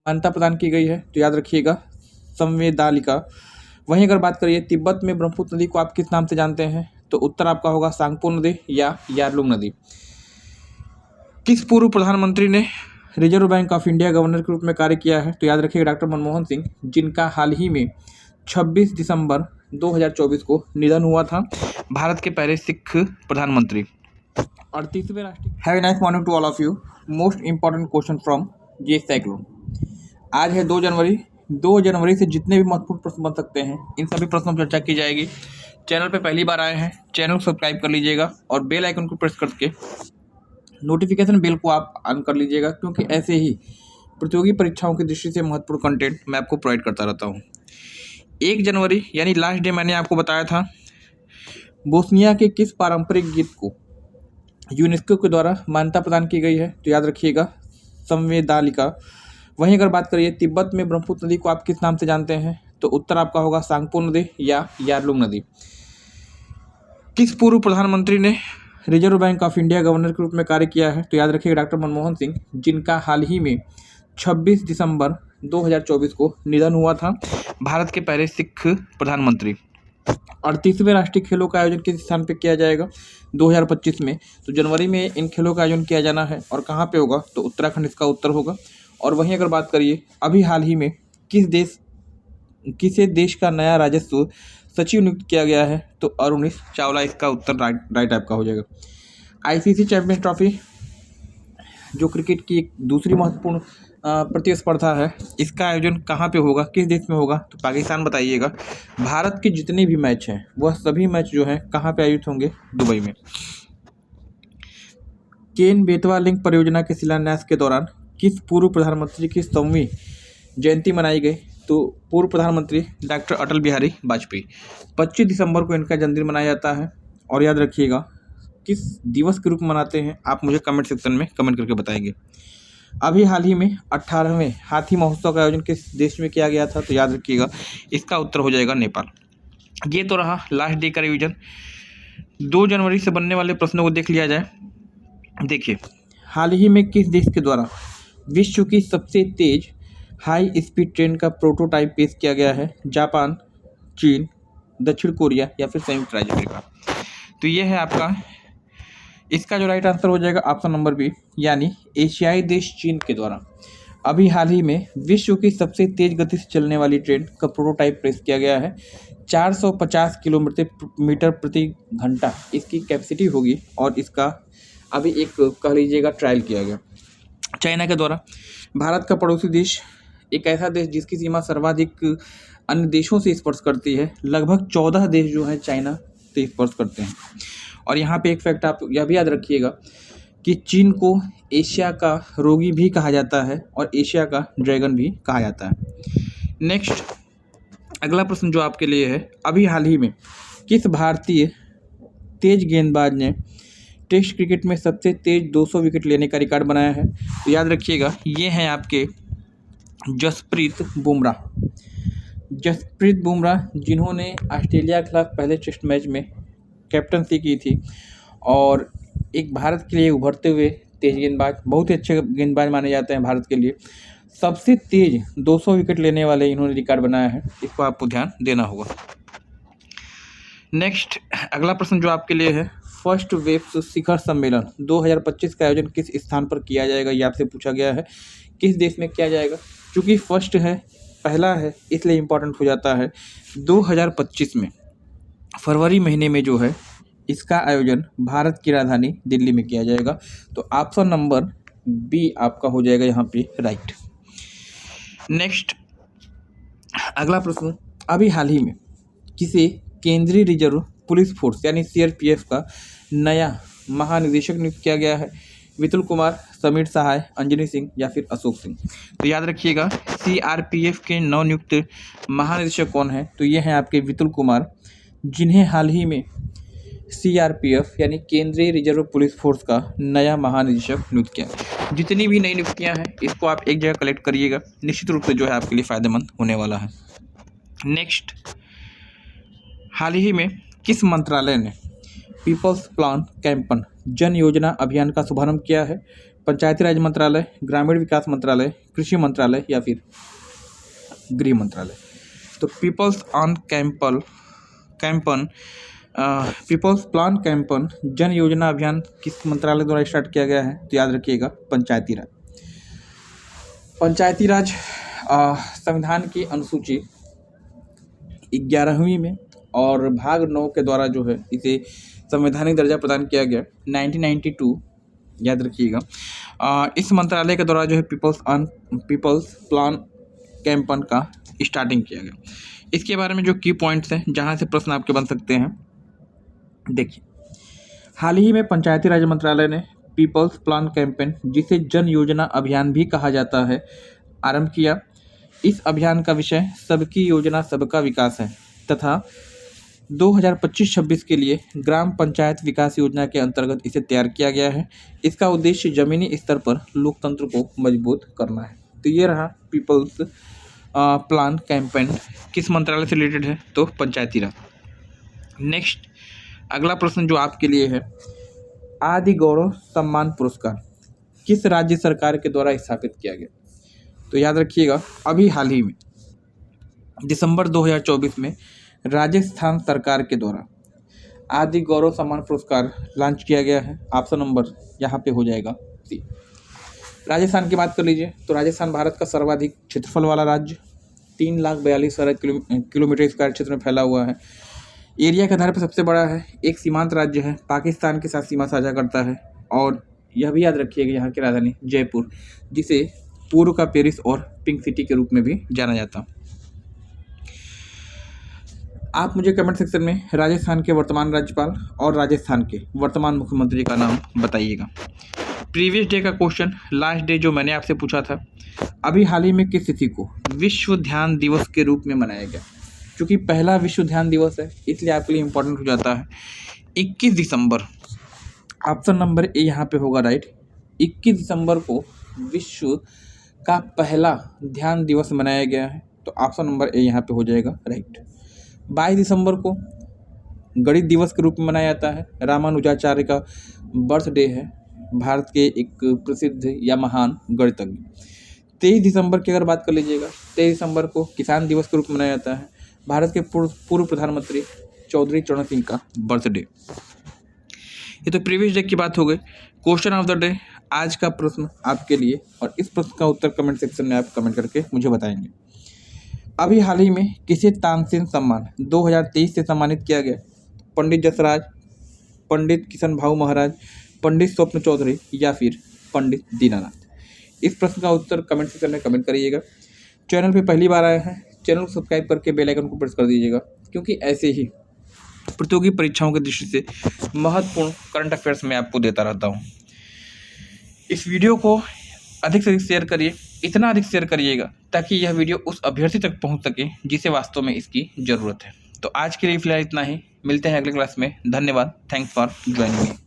मान्यता प्रदान की गई है, तो याद रखिएगा संवैधानिका। वहीं अगर बात करिए तिब्बत में ब्रह्मपुत्र नदी को आप किस नाम से जानते हैं, तो उत्तर आपका होगा सांगपो नदी या यारलुंग नदी। किस पूर्व प्रधानमंत्री ने reserve bank of India governor के रूप में कार्य किया है, तो याद रखिएगा डॉक्टर मनमोहन सिंह, जिनका हाल ही में 26 दिसंबर 2024 को निधन हुआ था, भारत के पहले सिख प्रधानमंत्री। और तीसरे राष्ट्रीय have a nice morning to all of you. Most important question from J cyclone. आज है 2 जनवरी। 2 जनवरी से जितने भी महत्वपूर्ण प्रश्न बन सकते हैं इन सभी प्रश्नों पर चर्चा की जाएगी। चैनल पे पहली बार आए हैं, चैनल को सब्सक्राइब कर लीजिएगा और बेल आइकन को प्रेस करके नोटिफिकेशन बेल को आप ऑन कर लीजिएगा, क्योंकि ऐसे ही प्रतियोगी परीक्षाओं की दृष्टि से महत्वपूर्ण कंटेंट मैं आपको प्रोवाइड करता रहता हूँ। 1 जनवरी यानी लास्ट डे मैंने आपको बताया था, बोस्निया के किस पारंपरिक गीत को यूनेस्को के द्वारा मान्यता प्रदान की गई है, तो याद रखिएगा संवैधानिका। वहीं अगर बात करिए तिब्बत में ब्रह्मपुत्र नदी को आप किस नाम से जानते हैं, तो उत्तर आपका होगा सांगपो नदी या यारलुंग नदी। किस पूर्व प्रधानमंत्री ने reserve bank of India governor के रूप में कार्य किया है, तो याद रखिएगा डॉक्टर मनमोहन सिंह, जिनका हाल ही में 26 दिसंबर 2024 को निधन हुआ था, भारत के पहले सिख प्रधानमंत्री। और तीसरे राष्ट्रीय खेलों का आयोजन किस स्थान पे किया जाएगा 2025 में, तो जनवरी में इन खेलों का आयोजन किया जाना है और कहाँ पे होगा, तो उत्तराखंड इसका उत्तर होगा। और वहीं अगर बात करिए अभी हाल ही में किसे देश का नया राजस्व सचिव नियुक्त किया गया है, तो अरुणीश चावला इसका उत्तर राइट आपका हो जाएगा। आईसीसी चैंपियंस ट्रॉफी जो क्रिकेट की एक दूसरी महत्वपूर्ण प्रतिस्पर्धा है, इसका आयोजन कहाँ पे होगा, किस देश में होगा, तो पाकिस्तान बताइएगा। भारत के जितने भी मैच हैं वह सभी मैच जो हैं कहाँ पे आयोजित होंगे, दुबई में। केन बेतवा लिंक परियोजना के शिलान्यास के दौरान किस पूर्व प्रधानमंत्री की 100वीं जयंती मनाई गई, तो पूर्व प्रधानमंत्री डॉक्टर अटल बिहारी वाजपेयी। 25 दिसंबर को इनका जन्मदिन मनाया जाता है। और याद रखिएगा किस दिवस के रूप में मनाते हैं, आप मुझे कमेंट सेक्शन में कमेंट करके बताएंगे। अभी हाल ही में 18वें हाथी महोत्सव का आयोजन किस देश में किया गया था, तो याद रखिएगा इसका उत्तर हो जाएगा नेपाल। ये तो रहा लास्ट डे का रिवीजन। 2 जनवरी से बनने वाले प्रश्नों को देख लिया जाए। देखिए, हाल ही में किस देश के द्वारा विश्व की सबसे तेज हाई स्पीड ट्रेन का प्रोटोटाइप पेश किया गया है, जापान, चीन, दक्षिण कोरिया या फिर संयुक्त राज्य अमेरिका। तो ये है आपका, इसका जो राइट आंसर हो जाएगा ऑप्शन नंबर बी, यानी एशियाई देश चीन के द्वारा अभी हाल ही में विश्व की सबसे तेज गति से चलने वाली ट्रेन का प्रोटोटाइप पेश किया गया है। 450 किलोमीटर प्रति घंटा इसकी कैपेसिटी होगी और इसका अभी एक कह लीजिएगा ट्रायल किया गया चाइना के द्वारा। भारत का पड़ोसी देश, एक ऐसा देश जिसकी सीमा सर्वाधिक अन्य देशों से स्पर्श करती है। लगभग 14 देश जो हैं चाइना से स्पर्श करते हैं। और यहाँ पे एक फैक्ट आप यह भी याद रखिएगा कि चीन को एशिया का रोगी भी कहा जाता है और एशिया का ड्रैगन भी कहा जाता है। नेक्स्ट अगला प्रश्न जो आपके लिए है, अभी हाल ही में किस भारतीय तेज गेंदबाज ने टेस्ट क्रिकेट में सबसे तेज 200 विकेट लेने का रिकॉर्ड बनाया है, तो याद रखिएगा ये हैं आपके जसप्रीत बुमराह। जसप्रीत बुमराह जिन्होंने ऑस्ट्रेलिया के खिलाफ पहले टेस्ट मैच में कैप्टनसी की थी और एक भारत के लिए उभरते हुए तेज गेंदबाज, बहुत ही अच्छे गेंदबाज माने जाते हैं भारत के लिए। सबसे तेज 200 विकेट लेने वाले इन्होंने रिकॉर्ड बनाया है, इसको आपको ध्यान देना होगा। नेक्स्ट अगला प्रश्न जो आपके लिए है, फर्स्ट वेव्स शिखर सम्मेलन 2025 का आयोजन किस स्थान पर किया जाएगा, ये आपसे पूछा गया है। किस देश में किया जाएगा, क्योंकि फर्स्ट है, पहला है, इसलिए इम्पोर्टेंट हो जाता है। 2025 में फरवरी महीने में जो है इसका आयोजन भारत की राजधानी दिल्ली में किया जाएगा। तो ऑप्शन नंबर बी आपका हो जाएगा यहाँ पे राइट। नेक्स्ट अगला प्रश्न, अभी हाल ही में किसे केंद्रीय रिजर्व पुलिस फोर्स यानी सीआरपीएफ का नया महानिदेशक नियुक्त किया गया है। विपुल कुमार, समीर सहाय, अंजनी सिंह या फिर अशोक सिंह। तो याद रखिएगा सीआरपीएफ के नवनियुक्त महानिदेशक कौन है, तो ये हैं आपके विपुल कुमार, जिन्हें हाल ही में सीआरपीएफ यानी केंद्रीय रिजर्व पुलिस फोर्स का नया महानिदेशक नियुक्त किया। जितनी भी नई नियुक्तियां हैं इसको आप एक जगह कलेक्ट करिएगा, निश्चित रूप से जो है आपके लिए फ़ायदेमंद होने वाला है। नेक्स्ट हाल ही में किस मंत्रालय ने पीपल्स प्लान कैंपन जन योजना अभियान का शुभारंभ किया है, पंचायती राज मंत्रालय, ग्रामीण विकास मंत्रालय, कृषि मंत्रालय या फिर गृह मंत्रालय। तो पीपल्स प्लान कैंपन जन योजना अभियान किस मंत्रालय द्वारा स्टार्ट किया गया है? तो याद रखिएगा पंचायती राज। पंचायती राज संविधान की अनुसूची 11वीं में और भाग 9 के द्वारा जो है इसे संवैधानिक दर्जा प्रदान किया गया 1992, याद रखिएगा। इस मंत्रालय के द्वारा जो है पीपल्स प्लान कैंपन का स्टार्टिंग किया गया। इसके बारे में जो की पॉइंट्स हैं जहां से प्रश्न आपके बन सकते हैं, देखिए, हाल ही में पंचायती राज मंत्रालय ने पीपल्स प्लान कैंपेन, जिसे जन योजना अभियान भी कहा जाता है, आरंभ किया। इस अभियान का विषय सबकी योजना सबका विकास है तथा 2025-26 के लिए ग्राम पंचायत विकास योजना के अंतर्गत इसे तैयार किया गया है। इसका उद्देश्य जमीनी स्तर पर लोकतंत्र को मजबूत करना है। तो ये रहा पीपल्स प्लान कैंपेन किस मंत्रालय से रिलेटेड है? तो पंचायती राज। नेक्स्ट अगला प्रश्न जो आपके लिए है, आदि गौरव सम्मान पुरस्कार किस राज्य सरकार के द्वारा स्थापित किया गया? तो याद रखिएगा, अभी हाल ही में दिसंबर 2024 में राजस्थान सरकार के द्वारा आदि गौरव सम्मान पुरस्कार लॉन्च किया गया है। ऑप्शन नंबर यहाँ पे हो जाएगा सी। राजस्थान की बात कर लीजिए तो राजस्थान भारत का सर्वाधिक क्षेत्रफल वाला राज्य, 3,42,000 किलोमीटर स्क्वायर क्षेत्र में फैला हुआ है। एरिया के आधार पर सबसे बड़ा है। एक सीमांत राज्य है, पाकिस्तान के साथ सीमा साझा करता है। और यह भी याद रखिएगा यहाँ की राजधानी जयपुर, जिसे पूर्व का पेरिस और पिंक सिटी के रूप में भी जाना जाता। आप मुझे कमेंट सेक्शन में राजस्थान के वर्तमान राज्यपाल और राजस्थान के वर्तमान मुख्यमंत्री का नाम बताइएगा। प्रीवियस डे का क्वेश्चन, लास्ट डे जो मैंने आपसे पूछा था, अभी हाल ही में किस तिथि को विश्व ध्यान दिवस के रूप में मनाया गया? क्योंकि पहला विश्व ध्यान दिवस है इसलिए आपके लिए इम्पोर्टेंट हो जाता है। 21 दिसंबर, ऑप्शन नंबर ए यहाँ पे होगा राइट। 21 दिसंबर को विश्व का पहला ध्यान दिवस मनाया गया है, तो ऑप्शन नंबर ए यहाँ पे हो जाएगा राइट। 22 दिसंबर को गणित दिवस के रूप में मनाया जाता है। रामानुजाचार्य का बर्थडे है, भारत के एक प्रसिद्ध या महान गणितज्ञ। 23 दिसंबर की अगर बात कर लीजिएगा, 23 दिसंबर को किसान दिवस के रूप में मनाया जाता है। भारत के पूर्व प्रधानमंत्री चौधरी चरण सिंह का बर्थडे। ये तो प्रीवियस डे की बात हो गई। क्वेश्चन ऑफ द डे, आज का प्रश्न आपके लिए, और इस प्रश्न का उत्तर कमेंट सेक्शन में आप कमेंट करके मुझे बताएंगे। अभी हाल ही में किसे तानसेन सम्मान 2023 से सम्मानित किया गया? पंडित जसराज, पंडित किशन भाऊ महाराज, पंडित स्वप्न चौधरी या फिर पंडित दीनानाथ? इस प्रश्न का उत्तर कमेंट सेक्शन में कमेंट करिएगा। चैनल पे पहली बार आए हैं, चैनल को सब्सक्राइब करके बेल आइकन को प्रेस कर दीजिएगा, क्योंकि ऐसे ही प्रतियोगी परीक्षाओं की दृष्टि से महत्वपूर्ण करंट अफेयर्स मैं आपको देता रहता हूँ। इस वीडियो को अधिक से अधिक शेयर करिए, इतना अधिक शेयर करिएगा ताकि यह वीडियो उस अभ्यर्थी तक पहुँच सके जिसे वास्तव में इसकी ज़रूरत है। तो आज के लिए फिलहाल इतना ही, मिलते हैं अगले क्लास में। धन्यवाद, थैंक्स फॉर ज्वाइनिंग मी।